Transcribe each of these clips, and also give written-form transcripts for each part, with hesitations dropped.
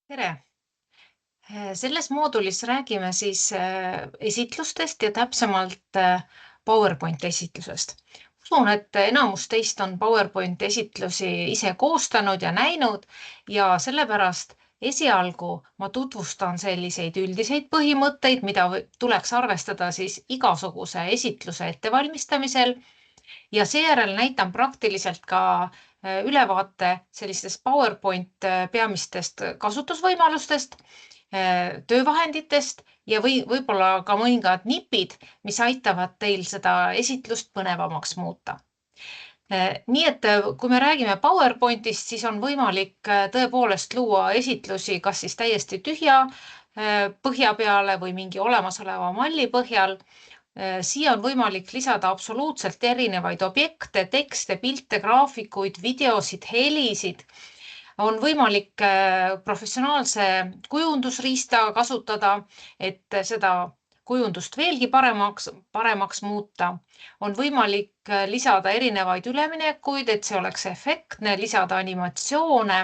Tere! Selles moodulis räägime siis esitlustest ja täpsemalt PowerPoint esitlusest. Usun, et enamus teist on PowerPoint esitlusi ise koostanud ja näinud ja sellepärast esialgu ma tutvustan selliseid üldiseid põhimõtteid, mida tuleks arvestada siis igasuguse esitluse ettevalmistamisel ja seejärel näitan praktiliselt ka ülevaate sellistest PowerPoint peamistest kasutusvõimalustest, töövahenditest ja võib-olla ka mõningad nipid, mis aitavad teil seda esitlust põnevamaks muuta. Nii et kui me räägime PowerPointist, siis on võimalik tõepoolest luua esitlusi kas siis täiesti tühja põhja peale või mingi olemasoleva malli põhjal. Siia on võimalik lisada absoluutselt erinevaid objekte, tekste, pilte, graafikuid, videosid, helisid. On võimalik professionaalse kujundusriista kasutada, et seda kujundust veelgi paremaks muuta. On võimalik lisada erinevaid üleminekuid, et see oleks efektne, lisada animatsioone,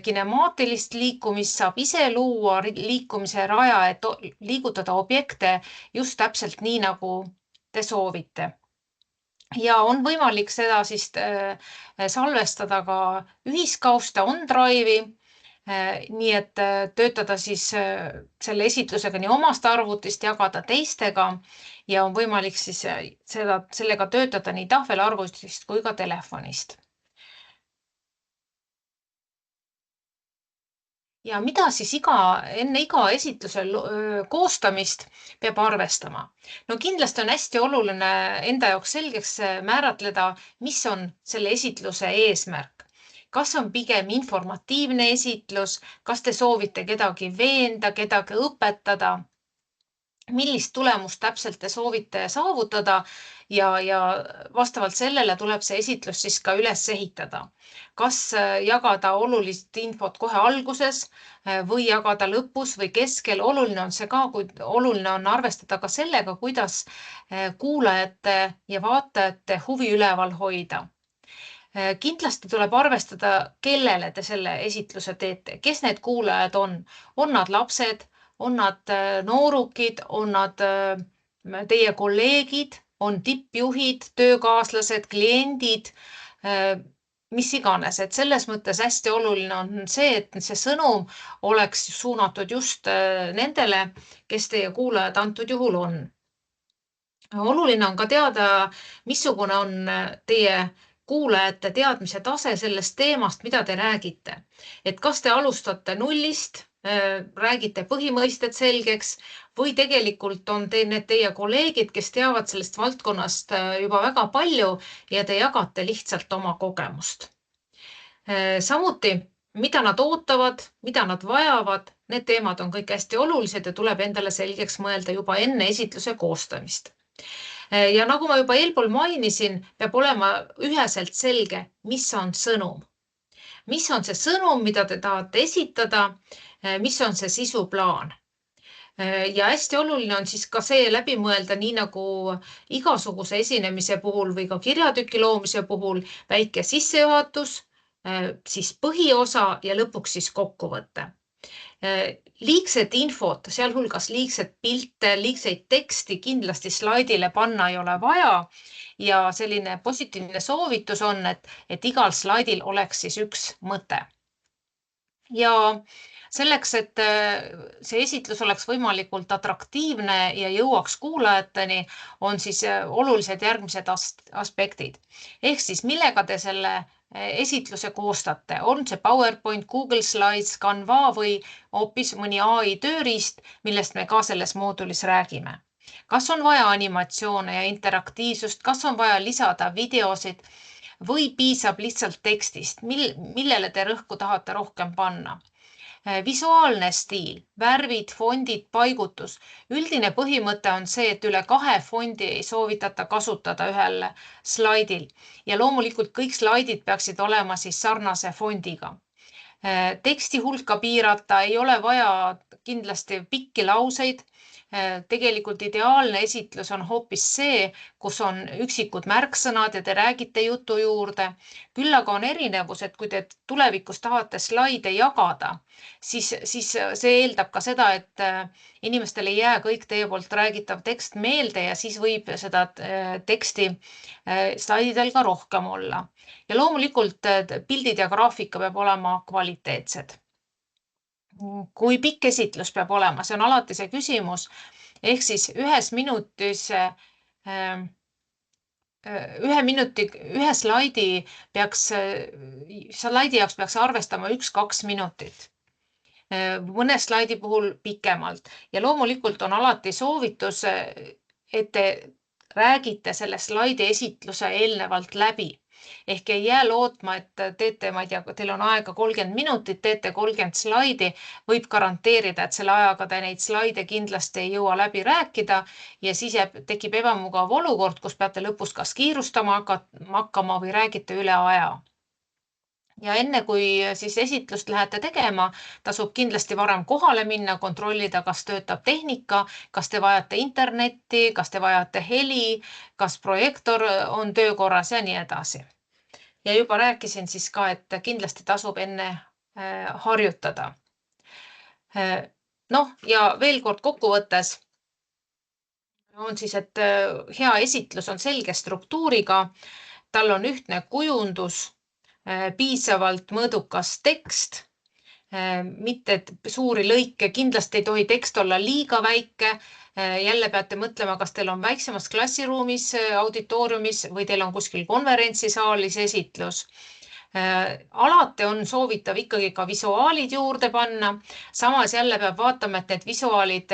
kinemaatilist liikumist saab ise luua liikumise raja, et liigutada objekte just täpselt nii, nagu te soovite. Ja on võimalik seda siis salvestada ka ühiskausta OneDrive'i, nii et töötada siis selle esitlusega nii omast arvutist, jagada teistega ja on võimalik siis sellega töötada nii tahvelarvutist kui ka telefonist. Ja mida siis enne iga esitluse koostamist peab arvestama? No kindlasti on hästi oluline enda jaoks selgeks määratleda, mis on selle esitluse eesmärk. Kas on pigem informatiivne esitlus, kas te soovite kedagi veenda, kedagi õpetada? Millist tulemust täpselt te soovite saavutada ja vastavalt sellele tuleb see esitlus siis ka üles ehitada. Kas jagada olulist infot kohe alguses või jagada lõpus või keskel. Oluline on see ka, kuid oluline on arvestada ka sellega, kuidas kuulajate ja vaatajate huvi üleval hoida. Kindlasti tuleb arvestada, kellele te selle esitluse teete, kes need kuulajad on. On nad lapsed? On nad noorukid, on nad teie kolleegid, on tippjuhid, töökaaslased, kliendid, mis iganes. Et selles mõttes hästi oluline on see, et see sõnum oleks suunatud just nendele, kes teie kuulajad antud juhul on. Oluline on ka teada, missugune on teie kuulajate teadmise tase sellest teemast, mida te räägite. Et kas te alustate nullist, räägite põhimõisted selgeks või tegelikult on need teie kolleegid, kes teavad sellest valdkonnast juba väga palju ja te jagate lihtsalt oma kogemust. Samuti, mida nad ootavad, mida nad vajavad, need teemad on kõik hästi olulised ja tuleb endale selgeks mõelda juba enne esitluse koostamist. Ja nagu ma juba eelpool mainisin, peab olema üheselt selge, mis on sõnum. Mis on see sõnum, mida te tahate esitada, mis on see sisuplaan. Ja hästi oluline on siis ka see läbi mõelda, nii nagu igasuguse esinemise puhul või ka kirjatüki loomise puhul, väike sissejuhatus, siis põhiosa ja lõpuks siis kokkuvõte. Liigset infot, sealhulgas liigset pilte, liigseid teksti kindlasti slaidile panna ei ole vaja ja selline positiivne soovitus on, et igal slaidil oleks siis üks mõte. Ja selleks, et see esitlus oleks võimalikult atraktiivne ja jõuaks kuulajateni, on siis olulised järgmised aspektid. Ehk siis millega te selle esitluse koostate? On see PowerPoint, Google Slides, Canva või hoopis mõni AI tööriist, millest me ka selles moodulis räägime? Kas on vaja animatsioone ja interaktiivsust? Kas on vaja lisada videosid või piisab lihtsalt tekstist? Millele te rõhku tahate rohkem panna? Visuaalne stiil, värvid, fondid, paigutus. Üldine põhimõte on see, et üle 2 fondi ei soovitata kasutada ühel slaidil ja loomulikult kõik slaidid peaksid olema siis sarnase fondiga. Teksti hulka piirata, ei ole vaja kindlasti pikki lauseid. Tegelikult ideaalne esitlus on hoopis see, kus on üksikud märksõnad ja te räägite jutu juurde. Küll aga on erinevus, et kui te tulevikus tahate slaide jagada, siis see eeldab ka seda, et inimestele ei jää kõik teie poolt räägitav tekst meelde ja siis võib seda teksti slaididel ka rohkem olla. Ja loomulikult pildid ja graafika peab olema kvaliteetsed. Kui pikk esitlus peab olema, see on alati see küsimus. Ehk siis ühe slaidi jaoks peaks arvestama 1-2 minutit. Mõne slaidi puhul pikemalt. Ja loomulikult on alati soovitus, et te räägite selle slaidi esitluse eelnevalt läbi. Ehk ei jää lootma, et teete, ma ei tea, teil on aega 30 minutit, teete 30 slaidi, võib garanteerida, et selle ajaga te neid slaide kindlasti ei jõua läbi rääkida ja siis tekib ebamugav olukord, kus peate lõpus kas kiirustama hakkama või räägite üle aja. Ja enne kui siis esitlust lähete tegema, tasub kindlasti varem kohale minna, kontrollida, kas töötab tehnika, kas te vajate internetti, kas te vajate heli, kas projektor on töökorras ja nii edasi. Ja juba rääkisin siis ka, et kindlasti tasub enne harjutada. Ja veel kord kokkuvõttes on siis, et hea esitlus on selge struktuuriga, tal on ühtne kujundus, piisavalt mõõdukas tekst, mitte suuri lõike, kindlasti ei tohi tekst olla liiga väike. Jälle peate mõtlema, kas teil on väiksemas klassiruumis, auditooriumis või teil on kuskil konverentsisaalis esitlus. Alati on soovitav ikkagi ka visuaalid juurde panna. Samas jälle peab vaatama, et need visuaalid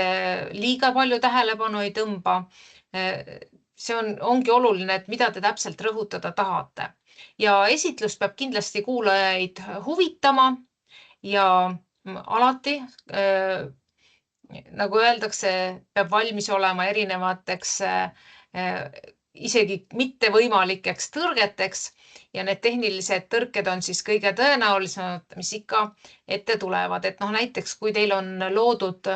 liiga palju tähelepanu ei tõmba. See ongi oluline, et mida te täpselt rõhutada tahate. Ja esitlus peab kindlasti kuulajaid huvitama ja alati, nagu öeldakse, peab valmis olema erinevateks isegi mitte võimalikeks tõrgeteks ja need tehnilised tõrked on siis kõige tõenäolisemad, mis ikka ette tulevad. Et näiteks, kui teil on loodud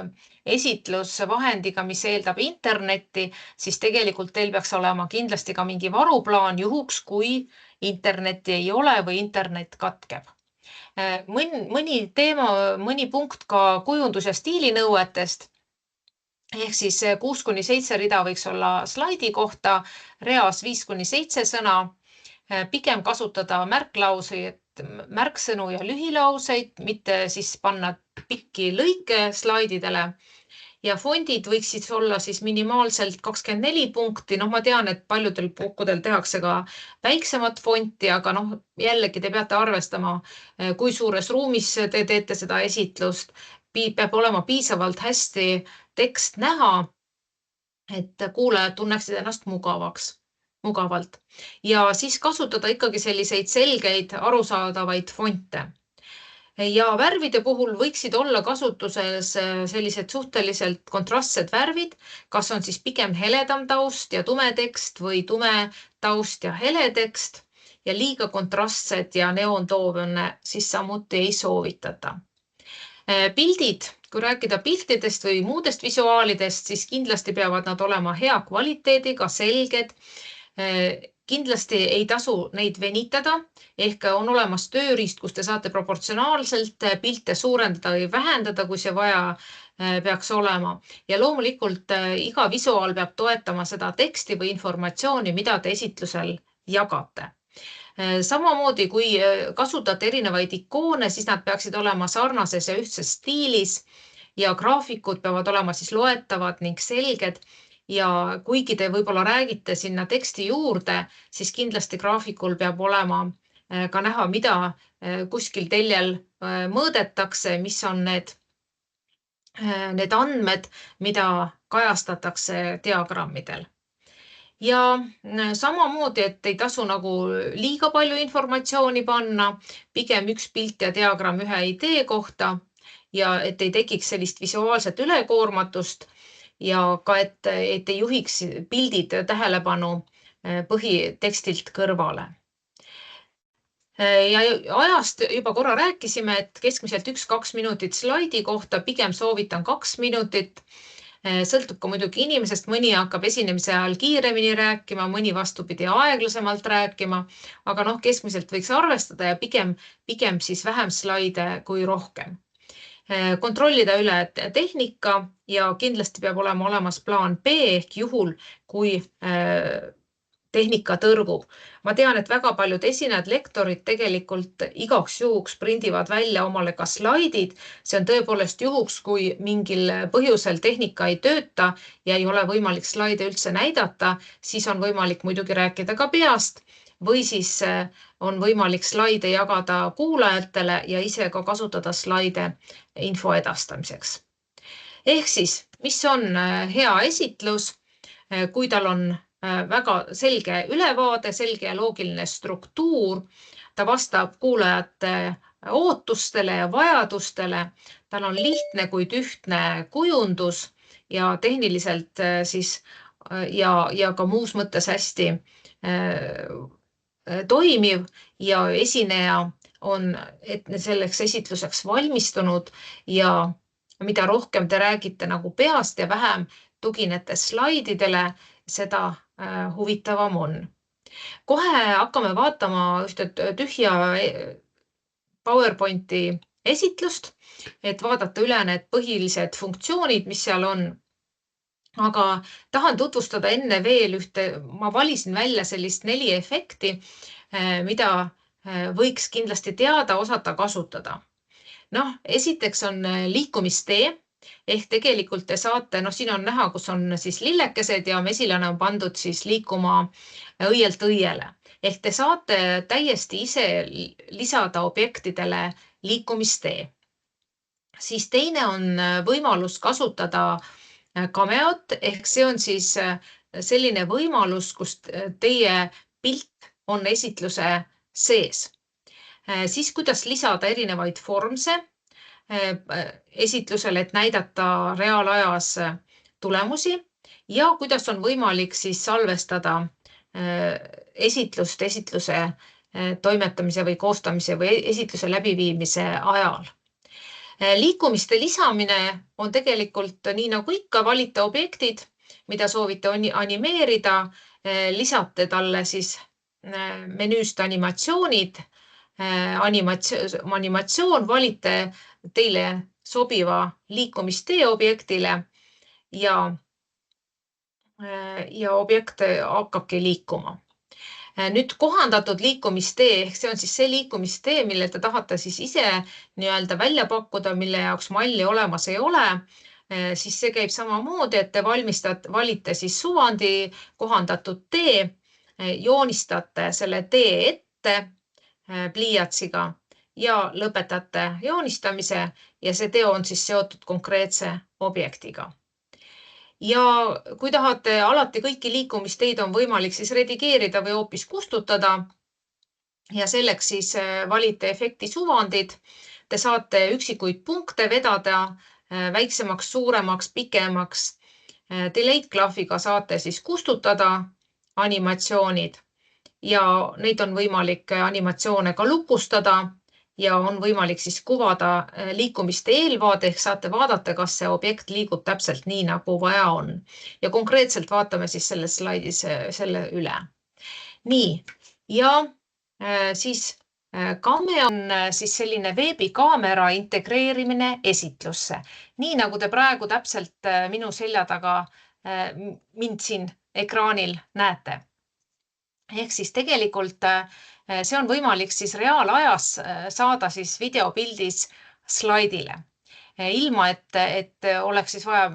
esitlus vahendiga, mis eeldab internetti, siis tegelikult teil peaks olema kindlasti ka mingi varuplaan juhuks, kui internetti ei ole või internet katkeb. Mõni punkt ka kujundus- ja stiilinõuetest. Ehk siis 6-7 rida võiks olla slaidi kohta, reas 5-7 sõna, pigem kasutada märksõnu ja lühilauseid, mitte siis panna pikki lõike slaididele. Ja fondid võiksid olla siis minimaalselt 24 punkti. Ma tean, et paljudel puhkudel tehakse ka väiksemat fonti, aga jällegi te peate arvestama, kui suures ruumis te teete seda esitlust. Peab olema piisavalt hästi tekst näha, et kuulajad tunneksid ennast mugavalt. Ja siis kasutada ikkagi selliseid selgeid arusaadavaid fonte. Ja värvide puhul võiksid olla kasutuses sellised suhteliselt kontrastsed värvid, kas on siis pigem heledam taust ja tume tekst või tume taust ja hele tekst ja liiga kontrastsed ja neontoone siis samuti ei soovitata. Pildid, kui rääkida piltidest või muudest visuaalidest, siis kindlasti peavad nad olema hea kvaliteediga, selged. Kindlasti ei tasu neid venitada, ehk on olemas tööriist, kus te saate proportsionaalselt pilte suurendada või vähendada, kui see vaja peaks olema. Ja loomulikult iga visuaal peab toetama seda teksti või informatsiooni, mida te esitlusel jagate. Samamoodi, kui kasutate erinevaid ikoone, siis nad peaksid olema sarnases ja ühtses stiilis ja graafikud peavad olema siis loetavad ning selged. Ja kuigi te võib-olla räägite sinna teksti juurde, siis kindlasti graafikul peab olema ka näha, mida kuskil teljel mõõdetakse, mis on need andmed, mida kajastatakse diagrammidel. Ja samamoodi, et ei tasu nagu liiga palju informatsiooni panna, pigem üks pilt ja diagramm ühe idee kohta ja et ei tekiks sellist visuaalset ülekoormatust ja ka, et ei juhiks pildid tähelepanu põhitekstilt kõrvale. Ja ajast juba korra rääkisime, et keskmiselt 1-2 minutit slaidi kohta, pigem soovitan 2 minutit. Sõltub ka muidugi inimesest, mõni hakkab esinemise ajal kiiremini rääkima, mõni vastupidi aeglasemalt rääkima, aga keskmiselt võiks arvestada ja pigem siis vähem slaide kui rohkem. Kontrollida üle tehnika ja kindlasti peab olema olemas plaan B ehk juhul, kui tehnika tõrgub. Ma tean, et väga paljud esinejad, lektorid tegelikult igaks juhuks prindivad välja omale ka slaidid. See on tõepoolest juhuks, kui mingil põhjusel tehnika ei tööta ja ei ole võimalik slaide üldse näidata, siis on võimalik muidugi rääkida ka peast või siis on võimalik slaide jagada kuulajatele ja ise ka kasutada slaide info edastamiseks. Ehk siis, mis on hea esitlus, kui tal on väga selge ülevaade, selge ja loogiline struktuur, ta vastab kuulajate ootustele ja vajadustele, tal on lihtne, kuid ühtne kujundus ja tehniliselt siis ja ka muus mõttes hästi toimiv ja esineja on selleks esitluseks valmistunud ja mida rohkem te räägite nagu peast ja vähem tuginete slaididele, seda huvitavam on. Kohe hakkame vaatama ühte tühja PowerPointi esitlust, et vaadata üle need põhilised funktsioonid, mis seal on. Aga tahan tutvustada enne veel ma valisin välja sellist 4 efekti, mida võiks kindlasti teada, osata kasutada. Esiteks on liikumistee, ehk tegelikult te saate, siin on näha, kus on siis lillekesed ja mesilane on pandud siis liikuma õielt õiele. Ehk te saate täiesti ise lisada objektidele liikumistee. Siis teine on võimalus kasutada Cameot, ehk see on siis selline võimalus, kus teie pilt on esitluse sees. Siis kuidas lisada erinevaid formse esitlusele, et näidata reaalajas tulemusi ja kuidas on võimalik siis salvestada esitluse toimetamise või koostamise või esitluse läbiviimise ajal. Liikumiste lisamine on tegelikult nii nagu ikka, valite objektid, mida soovite animeerida, lisate talle siis menüüst animatsioonid, animatsioon, valite teile sobiva liikumistee objektile ja objekt hakkabki liikuma. Nüüd kohandatud liikumistee, ehk see on siis see liikumistee, mille te tahate siis ise välja pakkuda, mille jaoks malli olemas ei ole, siis see käib samamoodi, et te valite siis suvandi kohandatud tee, joonistate selle tee ette pliiatsiga ja lõpetate joonistamise ja see tee on siis seotud konkreetse objektiga. Ja kui tahate alati kõiki liikumisteid on võimalik siis redigeerida või hoopis kustutada ja selleks siis valite efekti suvandid. Te saate üksikuid punkte vedada väiksemaks, suuremaks, pikemaks. Delete klahviga saate siis kustutada animatsioonid ja neid on võimalik animatsioone ka lukustada ja on võimalik siis kuvada liikumiste eelvaade, ehk saate vaadata, kas see objekt liigub täpselt nii, nagu vaja on. Ja konkreetselt vaatame siis selles slaidis selle üle. Nii, ja siis Cameo on siis selline veebikaamera integreerimine esitlusse. Nii nagu te praegu täpselt minu selja taga mind siin ekraanil näete. Ehk siis tegelikult see on võimalik siis reaalajas saada siis videopildis slaidile, ilma et oleks siis vaja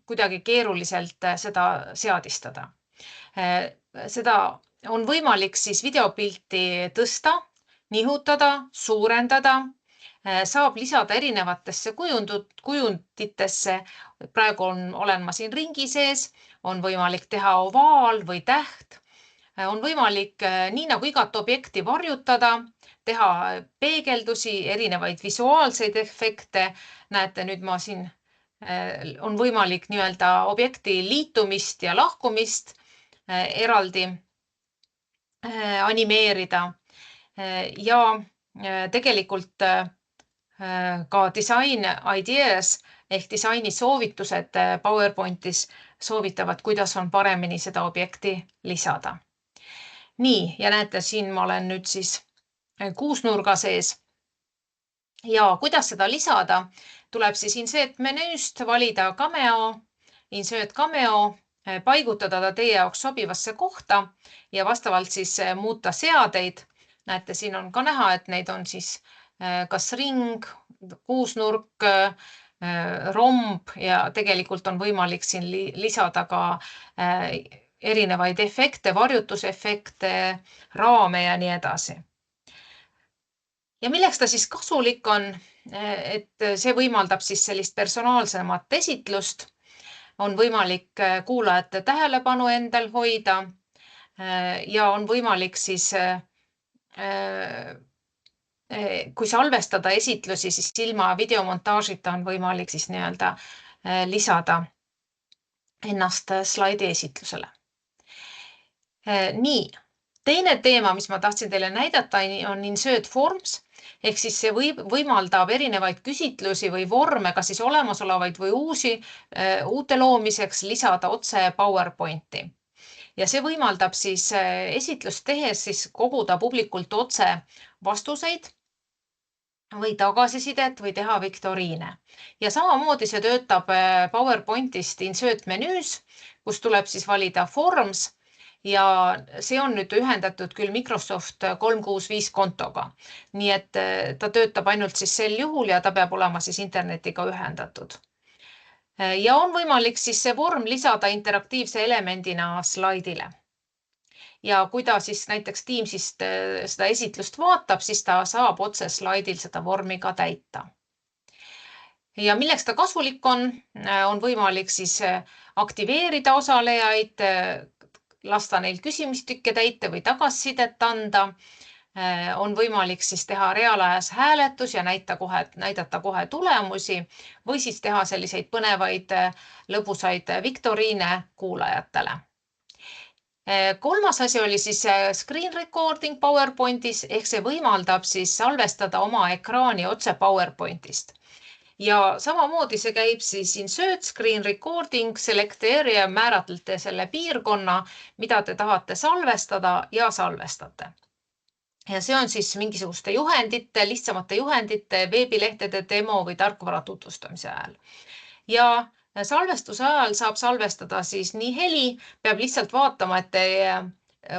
kuidagi keeruliselt seda seadistada. Seda on võimalik siis videopilti tõsta, nihutada, suurendada, saab lisada erinevatesse kujunditesse. Praegu olen ma siin ringi sees, on võimalik teha ovaal või täht. On võimalik nii nagu igat objekti varjutada, teha peegeldusi, erinevaid visuaalseid efekte. Näete, nüüd ma siin on võimalik objekti liitumist ja lahkumist eraldi animeerida. ja tegelikult ka design ideas ehk disaini soovitused PowerPointis soovitavad, kuidas on paremini seda objekti lisada. Nii, ja näete, siin ma olen nüüd siis kuusnurga sees. Ja kuidas seda lisada? Tuleb siis insert menüüst valida Cameo, insert Cameo, paigutada ta teie jaoks sobivasse kohta ja vastavalt siis muuta seadeid. Näete, siin on ka näha, et neid on siis kas ring, kuusnurk, romb ja tegelikult on võimalik siin lisada ka erinevaid efekte, varjutusefekte, raame ja nii edasi. Ja milleks ta siis kasulik on, et see võimaldab siis sellist personaalsemat esitlust, on võimalik kuulajate tähelepanu endal hoida ja on võimalik siis, kui salvestada esitlusi, siis ilma videomontaažita on võimalik siis nii-öelda lisada ennast slaidi esitlusele. Nii, teine teema, mis ma tahtsin teile näidata, on insert forms, ehk siis see võimaldab erinevaid küsitlusi või vorme, kas siis olemasolevaid või uute loomiseks lisada otse PowerPointi. Ja see võimaldab siis esitlust tehes siis koguda publikult otse vastuseid või tagasisidet või teha viktoriine. Ja samamoodi see töötab PowerPointist insert menüüs, kus tuleb siis valida Forms ja see on nüüd ühendatud küll Microsoft 365 kontoga. Nii et ta töötab ainult siis sel juhul ja ta peab olema siis internetiga ühendatud. Ja on võimalik siis see vorm lisada interaktiivse elemendina slaidile. Ja kui ta siis näiteks Teamsist seda esitlust vaatab, siis ta saab otse slaidil seda vormi ka täita. Ja milleks ta kasulik on võimalik siis aktiveerida osalejaid, lasta neil küsimustikke täita või tagasisidet anda. On võimalik siis teha reaalajas hääletus ja näidata kohe tulemusi või siis teha selliseid põnevaid lõbusaid viktoriine kuulajatele. Kolmas asi oli siis screen recording PowerPointis ehk see võimaldab siis salvestada oma ekraani otse PowerPointist. Ja samamoodi see käib siis insert screen recording, select area, määratlete selle piirkonna, mida te tahate salvestada ja salvestate. Ja see on siis mingisuguste juhendite, lihtsamate juhendite, veebilehtede demo või tarkvara tutvustamise ajal. Ja salvestuse ajal saab salvestada siis nii heli, peab lihtsalt vaatama, et teie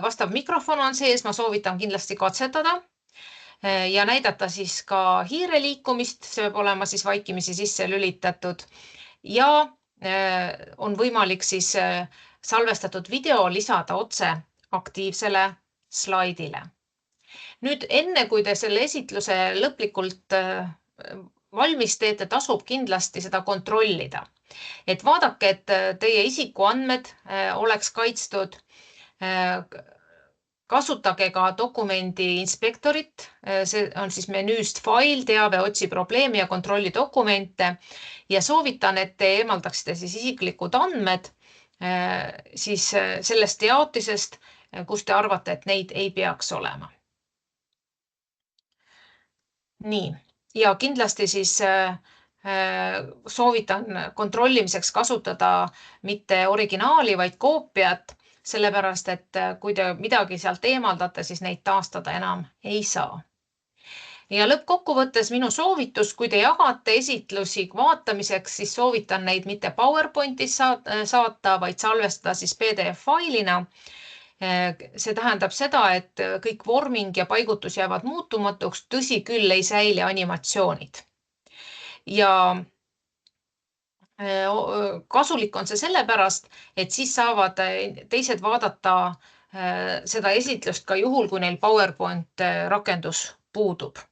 vastav mikrofon on sees, ma soovitan kindlasti katsetada ja näidata siis ka hiire liikumist, see peab olema siis vaikimisi sisse lülitatud ja on võimalik siis salvestatud video lisada otse aktiivsele slaidile. Nüüd enne, kui te selle esitluse lõplikult valmis teete, tasub kindlasti seda kontrollida. Et vaadake, et teie isikuandmed oleks kaitstud. Kasutage ka dokumendi inspektorit. See on siis menüüst fail, teave, otsi probleemi ja kontrolli dokumente. Ja soovitan, et te eemaldaksite siis isiklikud andmed siis sellest jaotisest, kus te arvate, et neid ei peaks olema. Nii, ja kindlasti siis soovitan kontrollimiseks kasutada mitte originaali, vaid koopiat, sellepärast, et kui te midagi sealt eemaldate, siis neid taastada enam ei saa. Ja lõppkokkuvõttes minu soovitus, kui te jagate esitlusi vaatamiseks, siis soovitan neid mitte PowerPointis saata, vaid salvestada siis PDF-failina. See tähendab seda, et kõik vorming ja paigutus jäävad muutumatuks, tõsi küll ei säili animatsioonid. Ja kasulik on see sellepärast, et siis saavad teised vaadata seda esitlust ka juhul, kui neil PowerPoint rakendus puudub.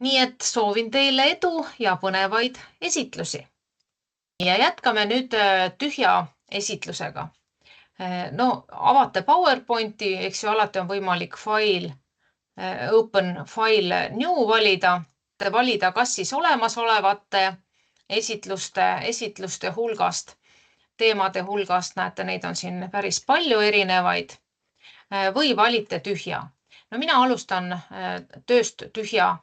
Nii et soovin teile edu ja põnevaid esitlusi. Ja jätkame nüüd tühja esitlusega. No, avate PowerPointi, eks ju, alati on võimalik file, open file new valida. Valida kas siis olemasolevate esitluste hulgast, teemade hulgast, näete, neid on siin päris palju erinevaid, või valite tühja. No mina alustan tööst tühja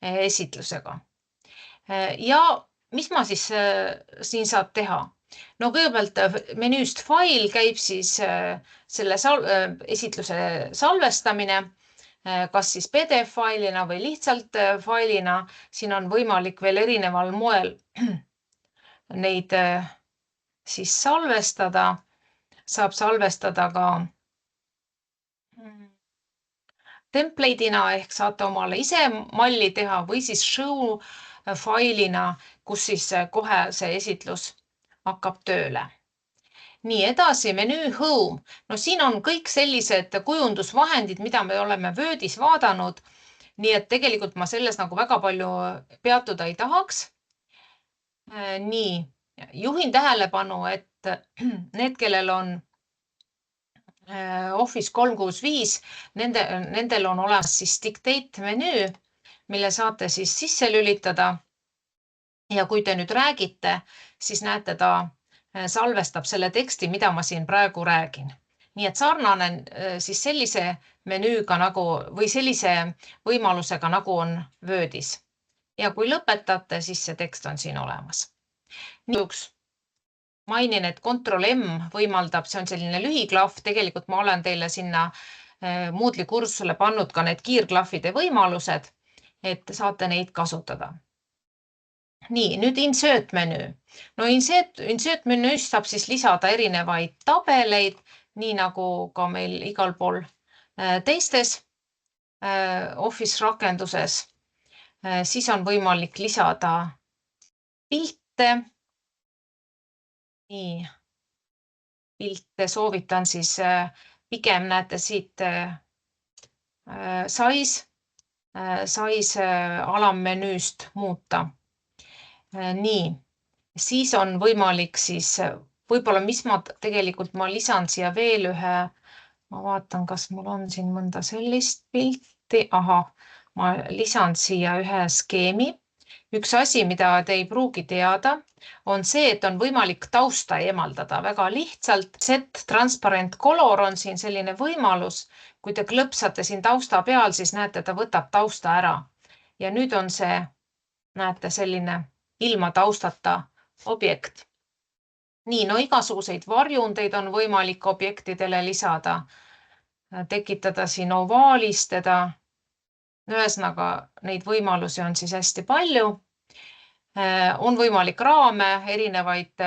esitlusega. Ja mis ma siis siin saab teha? No kõigepealt menüüst fail käib siis selle esitluse salvestamine, kas siis PDF-failina või lihtsalt failina. Siin on võimalik veel erineval moel neid siis salvestada. Saab salvestada ka template'ina ehk saate omale ise malli teha või siis show failina, kus siis kohe see esitlus hakkab tööle. Nii, edasi menüü home. No siin on kõik sellised kujundusvahendid, mida me oleme Wordis vaadanud. Nii et tegelikult ma selles nagu väga palju peatuda ei tahaks. Nii, juhin tähelepanu, et need, kellel on Office 365, nendel on olemas siis dictate menüü, mille saate siis sisse lülitada. Ja kui te nüüd räägite, siis näete, ta salvestab selle teksti, mida ma siin praegu räägin. Nii et sarnane siis sellise menüüga nagu või sellise võimalusega nagu on Wordis. Ja kui lõpetate, siis see tekst on siin olemas. Nii üks mainin, et Ctrl-M võimaldab, see on selline lühiklahv, tegelikult ma olen teile sinna Moodle'i kursusele pannud ka need kiirklahvide võimalused, et saate neid kasutada. Nii, nüüd insert menüü. No insert menüüst saab siis lisada erinevaid tabeleid, nii nagu ka meil igal pool teistes Office rakenduses. Siis on võimalik lisada pilte. Nii, pilte soovitan siis pigem näete siit size alammenüüst muuta. Nii, siis on võimalik siis, võib-olla mis ma tegelikult ma lisan siia veel ühe, ma vaatan, kas mul on siin mõnda sellist pilti. Aha, ma lisan siia ühe skeemi. Üks asi, mida te ei pruugi teada, on see, et on võimalik tausta eemaldada väga lihtsalt. Set transparent color on siin selline võimalus. Kui te klõpsate siin tausta peal, siis näete, ta võtab tausta ära. Ja nüüd on see, näete, selline ilma taustata objekt. Nii, no igasuguseid varjundeid on võimalik objektidele lisada, tekitada siin ovaalistada. Ühesõnaga, neid võimalusi on siis hästi palju. On võimalik raame, erinevaid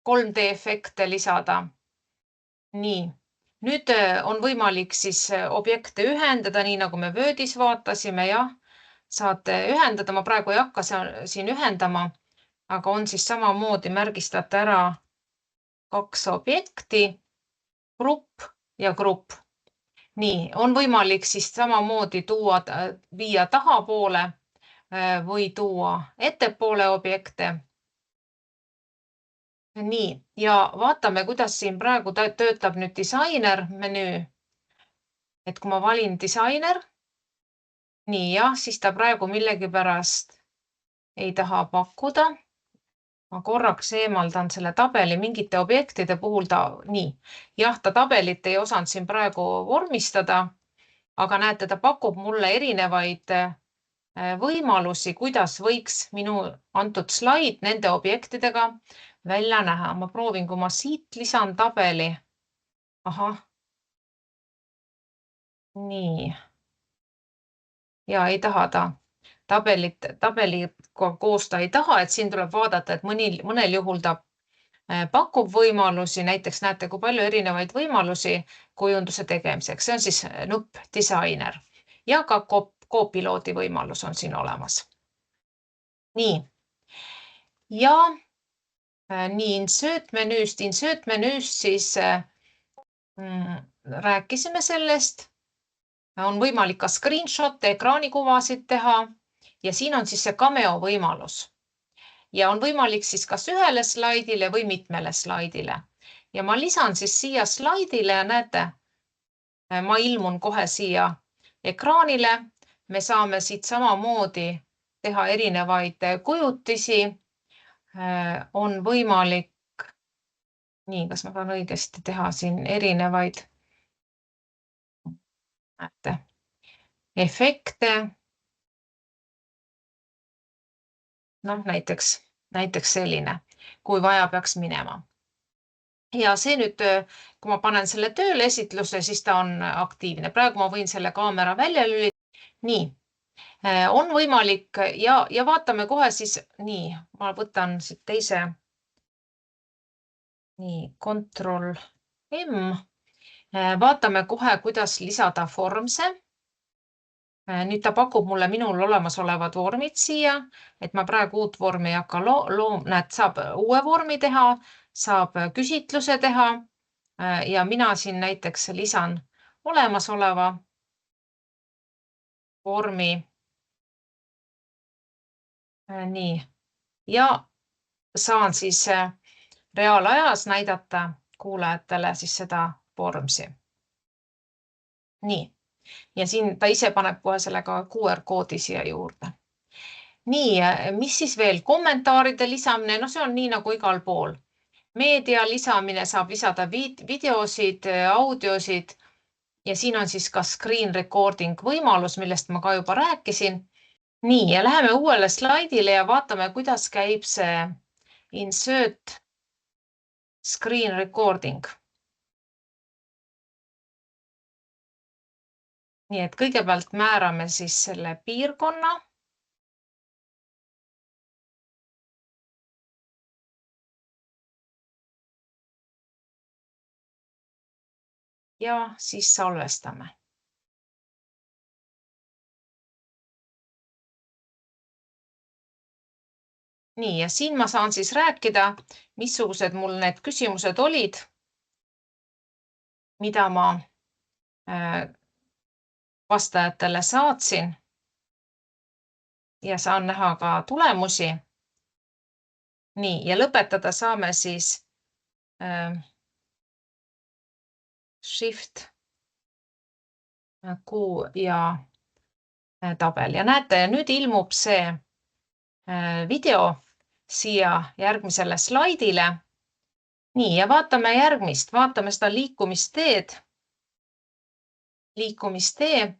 3D efekte lisada. Nii, nüüd on võimalik siis objekte ühendada, nii nagu me Wordis vaatasime, jah. Saate ühendada, ma praegu ei hakka siin ühendama, aga on siis samamoodi märgistate ära 2 objekti, grupp ja grupp. Nii, on võimalik siis samamoodi viia tahapoole või tuua ettepoole objekte. Nii, ja vaatame, kuidas siin praegu töötab nüüd disainer menüü. Et kui ma valin disainer, nii jah, siis ta praegu millegipärast ei taha pakkuda. Ma korraks eemaldan selle tabeli mingite objektide puhul nii. Jah, ta tabelit ei osanud siin praegu vormistada, aga näete, ta pakub mulle erinevaid võimalusi, kuidas võiks minu antud slaid nende objektidega välja näha. Ma proovin, kui ma siit lisan tabeli. Ahah. Nii. Ja ei taha ta. Tabeli koos ta ei taha, et siin tuleb vaadata, et mõnel juhul ta pakub võimalusi, näiteks näete, kui palju erinevaid võimalusi kujunduse tegemiseks. See on siis nupp disainer ja ka Copiloodi võimalus on siin olemas. Nii. Ja nii insert menüüst siis rääkisime sellest. On võimalik ka screenshot, ekraanikuvasid teha ja siin on siis see cameo võimalus. Ja on võimalik siis kas ühele slaidile või mitmele slaidile. Ja ma lisan siis siia slaidile ja näete, ma ilmun kohe siia ekraanile. Me saame siit samamoodi teha erinevaid kujutisi. On võimalik, nii, kas ma saan õigesti teha siin erinevaid näete, efekte, noh näiteks selline, kui vaja peaks minema. Ja see nüüd, kui ma panen selle tööle esitluse, siis ta on aktiivne. Praegu ma võin selle kaamera välja lülitada. Nii, on võimalik ja vaatame kohe siis, nii, ma võtan siit teise, nii, Ctrl M. Vaatame kohe, kuidas lisada formse. Nüüd ta pakub mulle minul olemasolevad vormid siia, et ma praegu uut vormi ei hakka näed, saab uue vormi teha, saab küsitluse teha ja mina siin näiteks lisan olemasoleva vormi. Nii, ja saan siis reaalajas näidata kuulajatele siis seda vormsi. Nii. Ja siin ta ise paneb kohe sellega QR-koodi siia juurde. Nii, mis siis veel? Kommentaaride lisamine, no see on nii nagu igal pool. Meedia lisamine, saab lisada videosid, audiosid ja siin on siis ka screen recording võimalus, millest ma ka juba rääkisin. Nii, ja läheme uuele slaidile ja vaatame, kuidas käib see insert screen recording. Nii et kõigepealt määrame siis selle piirkonna. Ja siis salvestame. Nii, ja siin ma saan siis rääkida, missugused mul need küsimused olid, mida ma vastajatele saatsin ja saan näha ka tulemusi. Nii, ja lõpetada saame siis Shift Q ja tabel ja näete, nüüd ilmub see video siia järgmisele slaidile. Nii, ja vaatame järgmist, vaatame seda liikumisteed. Liikumistee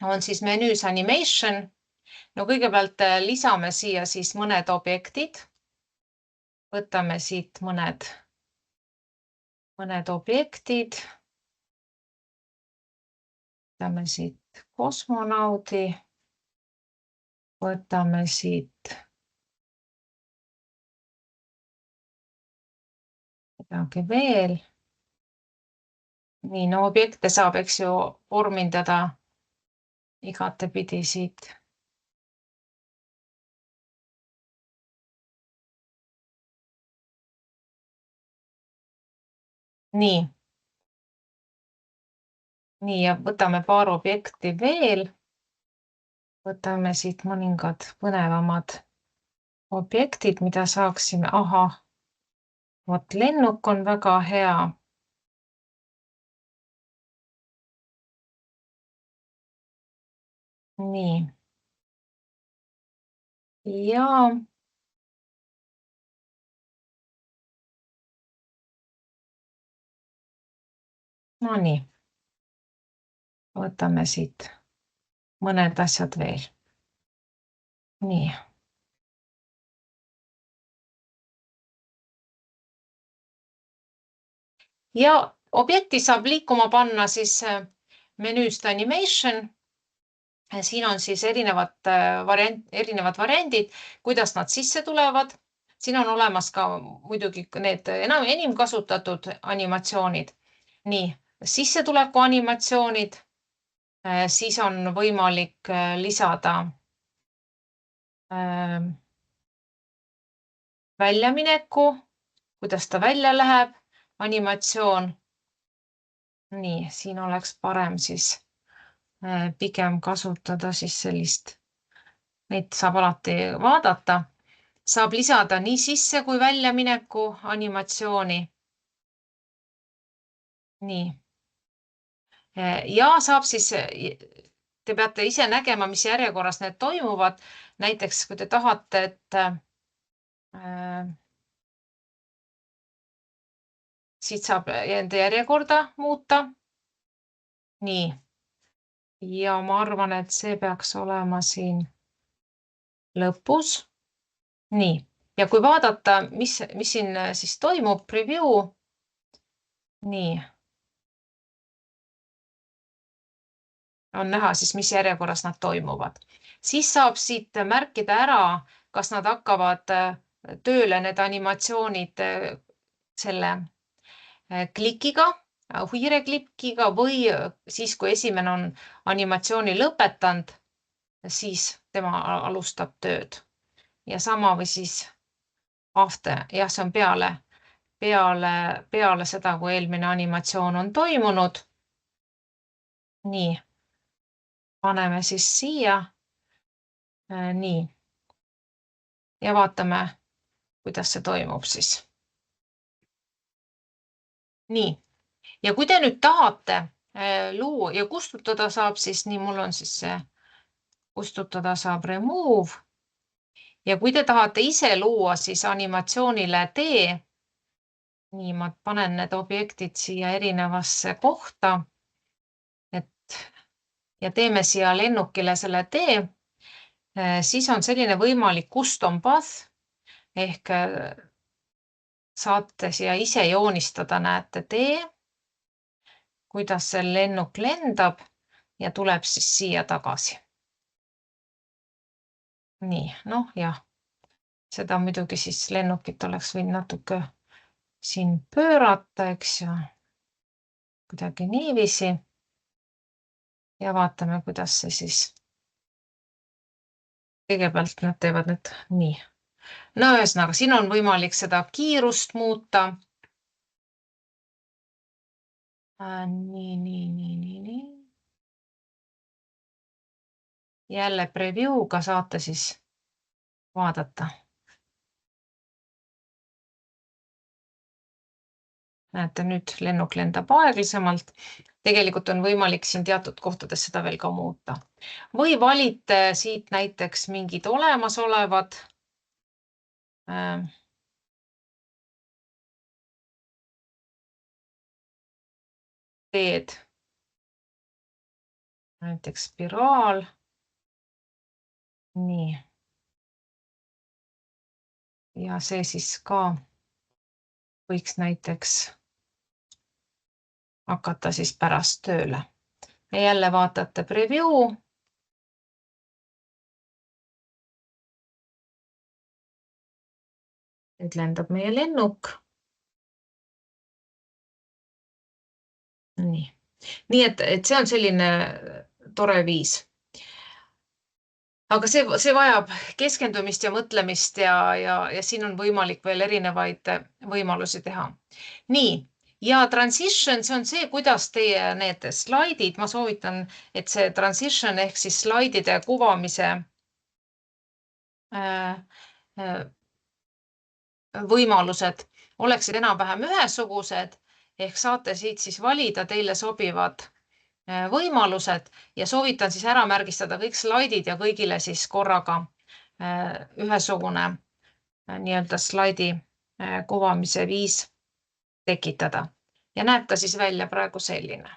on siis menüüs animation. No kõigepealt lisame siia siis mõned objektid. Võtame siit mõned objektid. Võtame siit kosmonaudi. Võtame siit midagi veel. Nii, no objekte saab, eks ju, vormindada igatepidi siit. Nii. Nii, ja võtame paar objekti veel. Võtame siit mõningad põnevamad objektid, mida saaksime. Ahah, vot lennuk on väga hea. Nii. Ja no nii. Võtame siit mõned asjad veel. Nii. Ja objekti saab liikuma panna siis menüüst animation. Siin on siis erinevad variandid, kuidas nad sisse tulevad. Siin on olemas ka muidugi need enim kasutatud animatsioonid. Nii, sissetuleku animatsioonid. Siis on võimalik lisada väljamineku, kuidas ta välja läheb, animatsioon. Nii, siin oleks parem siis pigem kasutada siis sellist, neid saab alati vaadata. Saab lisada nii sisse kui väljamineku animatsiooni. Nii. Ja saab siis, te peate ise nägema, mis järjekorras need toimuvad. Näiteks, kui te tahate, et siit saab enda järjekorda muuta. Nii. ja ma arvan, et see peaks olema siin lõpus. Nii, ja kui vaadata, mis siin siis toimub, preview. Nii. On näha siis, mis järjekorras nad toimuvad. Siis saab siit märkida ära, kas nad hakkavad tööle, need animatsioonid selle klikiga, hiireklikiga või siis, kui esimene on animatsiooni lõpetanud, siis tema alustab tööd. Ja sama või siis after, jah, see on peale seda, kui eelmine animatsioon on toimunud. Nii, paneme siis siia. Nii. Ja vaatame, kuidas see toimub siis. Nii, ja kui te nüüd tahate luua ja kustutada saab siis, nii mul on siis see, kustutada saab remove. Ja kui te tahate ise luua siis animatsioonile tee, nii ma panen need objektid siia erinevasse kohta, ja teeme siia lennukile selle tee, siis on selline võimalik custom path ehk saate siia ise joonistada, näete tee, kuidas see lennuk lendab ja tuleb siis siia tagasi. Nii, noh jah, seda muidugi siis lennukit oleks võinud natuke siin pöörata, eks ju, kuidagi niiviisi. Ja vaatame, kuidas see siis. Kõigepealt nad teevad nüüd nii. No ühesõnaga, siin on võimalik seda kiirust muuta. Nii. Jälle preview'ga saate siis vaadata. Näete, nüüd lennuk lendab aeglasemalt. Tegelikult on võimalik siin teatud kohtades seda veel ka muuta. Või valite siit näiteks mingid olemasolevad teed. Näiteks spiraal. Nii. Ja see siis ka võiks näiteks hakata siis pärast tööle. Ja jälle vaatate preview. Nüüd lendab meie lennuk. Nii et see on selline tore viis. Aga see vajab keskendumist ja mõtlemist ja siin on võimalik veel erinevaid võimalusi teha. Nii, ja transition, see on see, kuidas teie need slaidid, ma soovitan, et see transition ehk siis slaidide kuvamise võimalused oleksid enam-vähem ühesugused, ehk saate siit siis valida teile sobivad võimalused ja soovitan siis ära märgistada kõik slaidid ja kõigile siis korraga ühesugune nii-öelda slaidi kuvamise viis tekitada. Ja näeb ka siis välja praegu selline.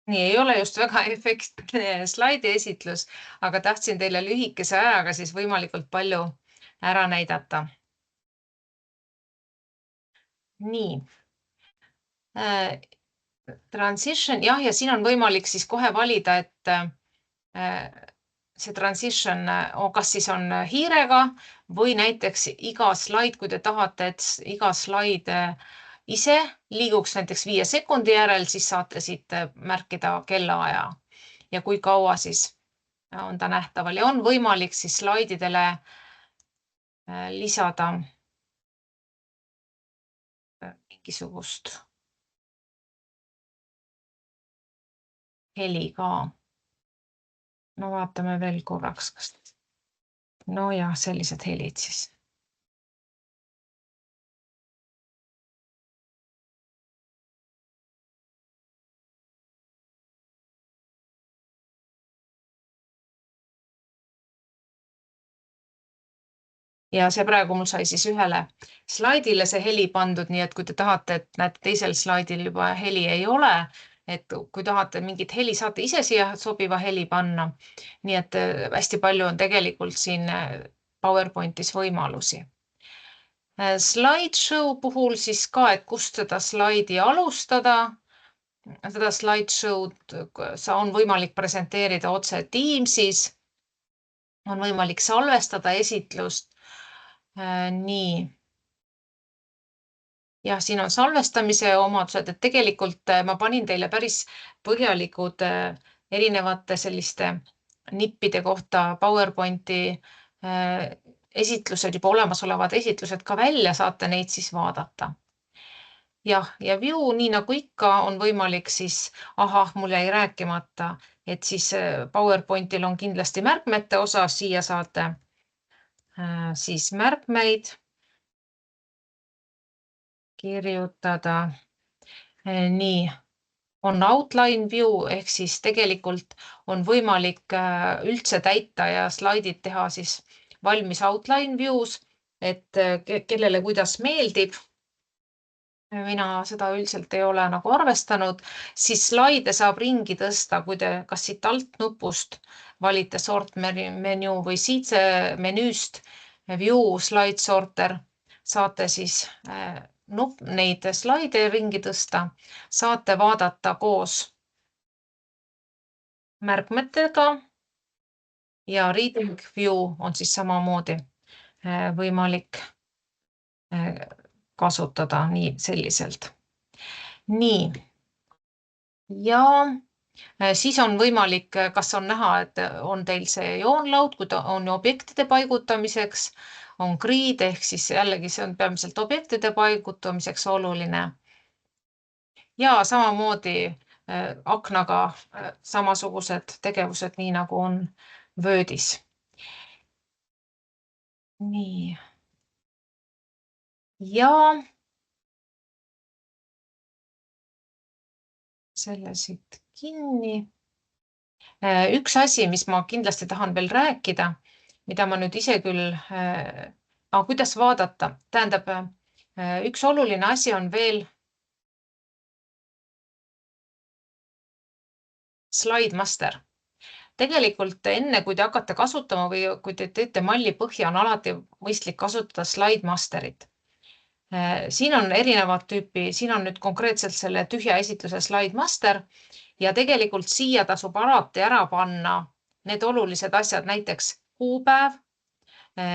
Nii ei ole just väga efektne slaidi esitlus, aga tahtsin teile lühikese ajaga siis võimalikult palju ära näidata. Nii. Transition, jah, ja siin on võimalik siis kohe valida, et see transition, kas siis on hiirega või näiteks iga slaid, kui te tahate, et iga slaid ise liiguks näiteks 5 sekundi järel, siis saate siit märkida kellaaja ja kui kaua siis on ta nähtaval ja on võimalik siis slaididele lisada mingisugust heli ka. No vaatame veel korraks, kas. Nojah, sellised helid siis. Ja see praegu mul sai siis ühele slaidile see heli pandud, nii et kui te tahate, et näete teisel slaidil juba heli ei ole, et kui tahate mingit heli, saate ise siia sobiva heli panna. Nii et hästi palju on tegelikult siin PowerPointis võimalusi. Slideshow puhul siis ka, et kust seda slaidi alustada. Seda slideshow'd on võimalik presenteerida otse Teamsis. On võimalik salvestada esitlust. Nii. Jah, siin on salvestamise omadused, et tegelikult ma panin teile päris põhjalikud erinevate selliste nippide kohta PowerPointi esitlused, juba olemasolevad esitlused ka välja, saate neid siis vaadata. Jah, ja view, nii nagu ikka, on võimalik siis, mul jäi rääkimata, et siis PowerPointil on kindlasti märkmete osa, siia saate siis märkmeid kirjutada. Nii, on outline view ehk siis tegelikult on võimalik üldse täita ja slaidid teha siis valmis outline view's, et kellele kuidas meeldib. Mina seda üldiselt ei ole nagu arvestanud, siis slaide saab ringi tõsta, kui te kas siit alt nupust valite sort menu või siit menüüst view slide sorter, saate siis neid slaide ringi tõsta, saate vaadata koos märkmetega ja reading view on siis samamoodi võimalik kasutada nii selliselt. Nii. Ja siis on võimalik, kas on näha, et on teil see joonlaud, kui ta on objektide paigutamiseks, on grid ehk siis jällegi see on peamiselt objektide paigutamiseks oluline. Ja samamoodi aknaga samasugused tegevused, nii nagu on Wordis. Nii. Ja selle siit kinni. Üks asi, mis ma kindlasti tahan veel rääkida, mida ma nüüd ise küll, kuidas vaadata, tähendab, üks oluline asi on veel Slide Master. Tegelikult enne, kui te hakkate kasutama või kui te teete malli põhja, on alati mõistlik kasutada Slide Masterit. Siin on erinevat tüüpi, siin on nüüd konkreetselt selle tühja esitluse Slide Master ja tegelikult siia tasub alati ära panna need olulised asjad, näiteks kuupäev,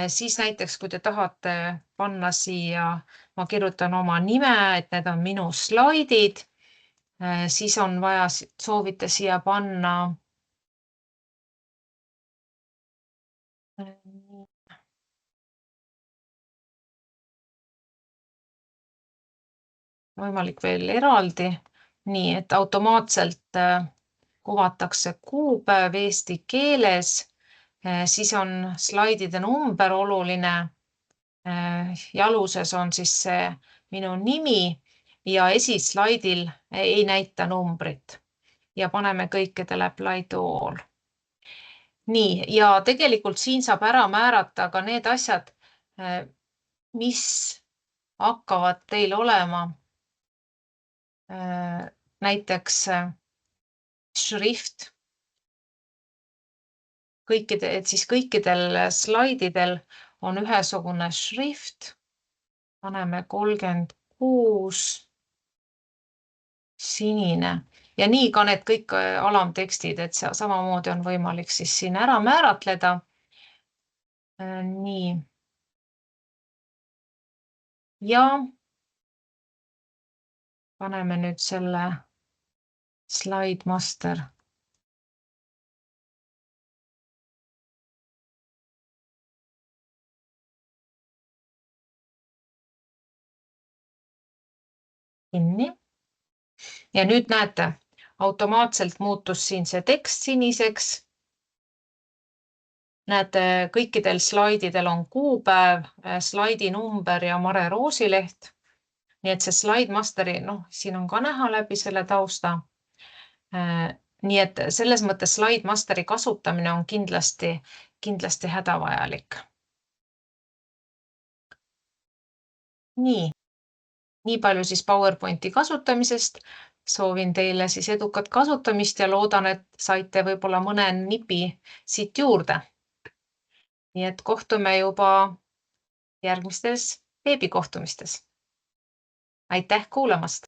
siis näiteks, kui te tahate panna siia, ma kirjutan oma nime, et need on minu slaidid, siis on vaja, soovite siia panna võimalik veel eraldi, nii et automaatselt kuvatakse kuupäev eesti keeles, siis on slaidide number oluline, jaluses on siis see minu nimi ja esislaidil ei näita numbrit ja paneme kõikidele apply to all. Nii, ja tegelikult siin saab ära määrata ka need asjad, mis hakkavad teil olema näiteks šrift. Et siis kõikidel slaididel on ühesugune šrift. Paneme 36 sinine ja nii ka need kõik alamtekstid, et samamoodi on võimalik siis siin ära määratleda. Nii. Ja paneme nüüd selle Slide Master. Kinni. Ja nüüd näete, automaatselt muutus siin see tekst siniseks. Näete, kõikidel slaididel on kuupäev, slaidi number ja Mare Roosileht. Nii et see SlideMasteri, siin on ka näha läbi selle tausta. Nii et selles mõttes SlideMasteri kasutamine on kindlasti hädavajalik. Nii palju siis PowerPointi kasutamisest. Soovin teile siis edukat kasutamist ja loodan, et saite võib-olla mõne nipi siit juurde. Nii et kohtume juba järgmistes veebikohtumistes. Aitäh kuulamast!